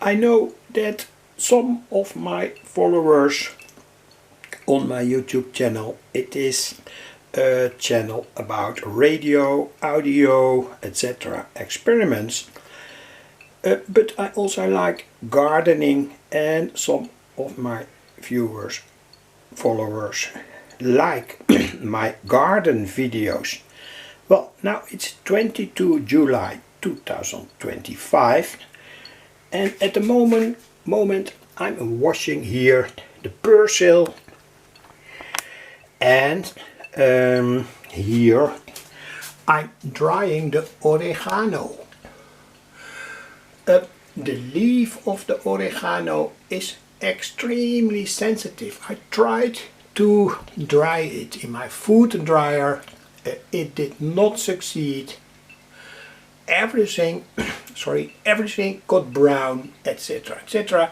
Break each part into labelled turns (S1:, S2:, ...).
S1: I know that some of my followers on my YouTube channel, it is a channel about radio, audio, etc. experiments. But I also like gardening, and some of my followers like my garden videos. Well, now it's 22 July 2025, and at the moment I'm washing here the Persil, and here I'm drying the oregano. The leaf of the oregano is extremely sensitive. I tried to dry it in my food dryer. It did not succeed. Everything got brown, etc., etc.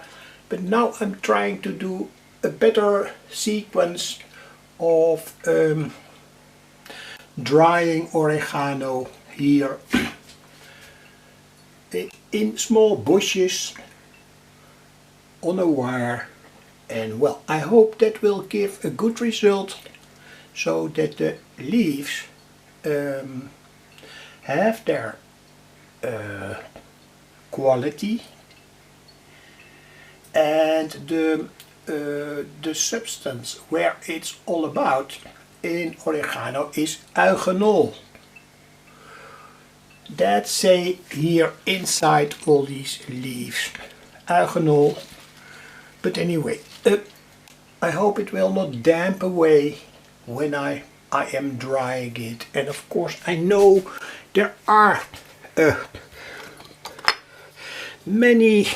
S1: But now I'm trying to do a better sequence of drying oregano here in small bushes on a wire, and well, I hope that will give a good result, so that the leaves have their quality, and the substance where it's all about in oregano is eugenol. That say here inside all these leaves, eugenol. But anyway, I hope it will not damp away when I am drying it. And of course I know there are many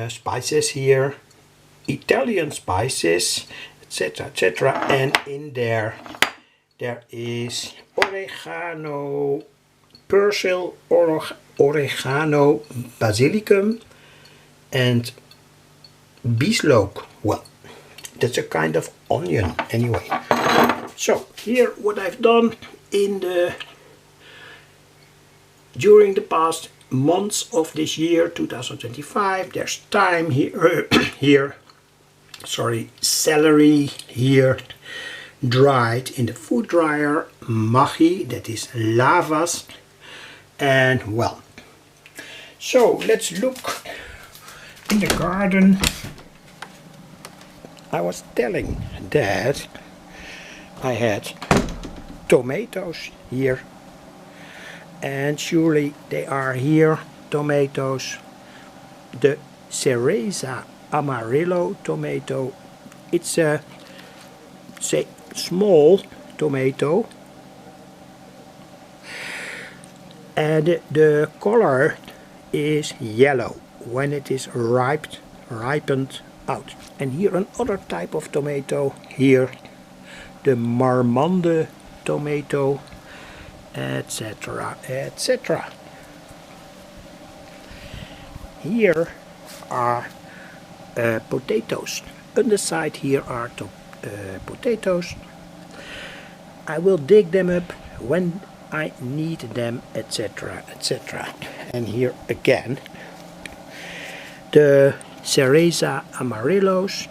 S1: spices here, Italian spices, etc., etc. And in there is oregano, Persil, oregano, basilicum, and basilicum. Well, that's a kind of onion anyway. So here what I've done during the past months of this year 2025. There's thyme here, celery here, dried in the food dryer, maggi, that is lavas, and well, so let's look in the garden. I was telling that I had tomatoes here, and surely they are here, tomatoes. The Cereza Amarillo tomato, it's a small tomato, and the color is yellow when it is ripened out. And here another type of tomato, here the Marmande tomato, etc., etc. Here are potatoes. On the side here are potatoes. I will dig them up when I need them, etc., etc. And here again the Cereza Amarillos,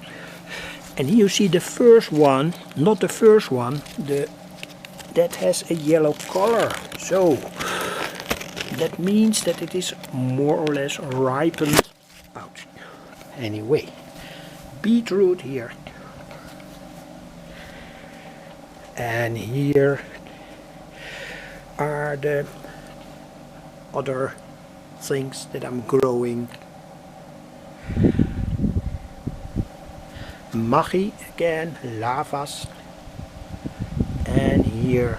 S1: and here you see the first one, not the first one, that has a yellow color, so that means that it is more or less ripened out. Anyway, beetroot here, and here are the other things that I'm growing. Maggi again, lavas, and here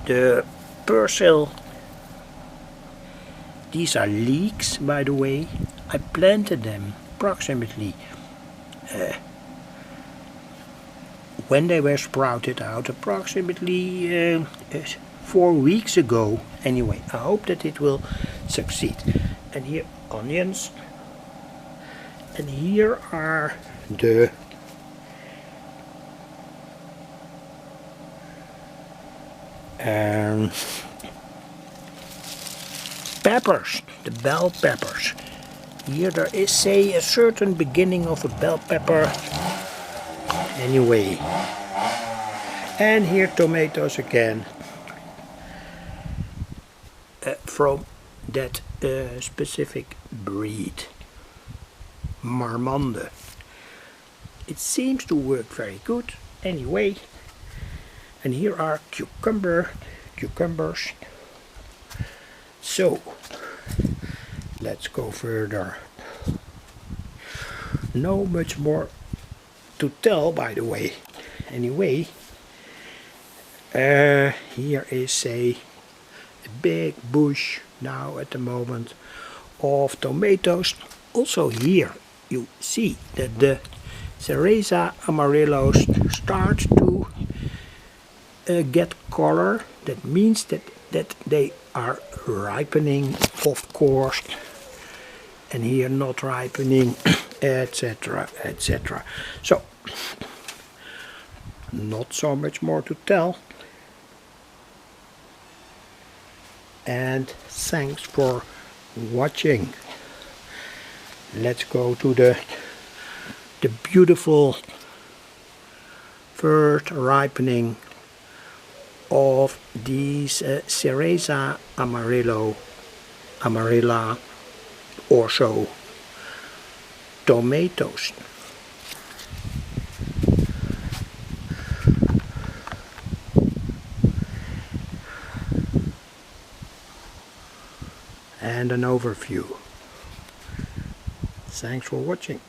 S1: the Persil. These are leeks, by the way. I planted them approximately when they were sprouted out, approximately 4 weeks ago. Anyway, I hope that it will succeed. And here onions, and here are the peppers, the bell peppers. Here there is, say, a certain beginning of a bell pepper. Anyway. And here tomatoes again. From that specific breed. Marmande. It seems to work very good. Anyway. And here are cucumbers. So, let's go further. No much more to tell, by the way. Anyway, here is a big bush now at the moment of tomatoes. Also here you see that the Cereza amarillos start to get color. That means that they are ripening, of course, and here not ripening, etc, etc. So not so much more to tell, and thanks for watching. Let's go to the beautiful first ripening of these Cereza amarilla or so tomatoes. And an overview. Thanks for watching.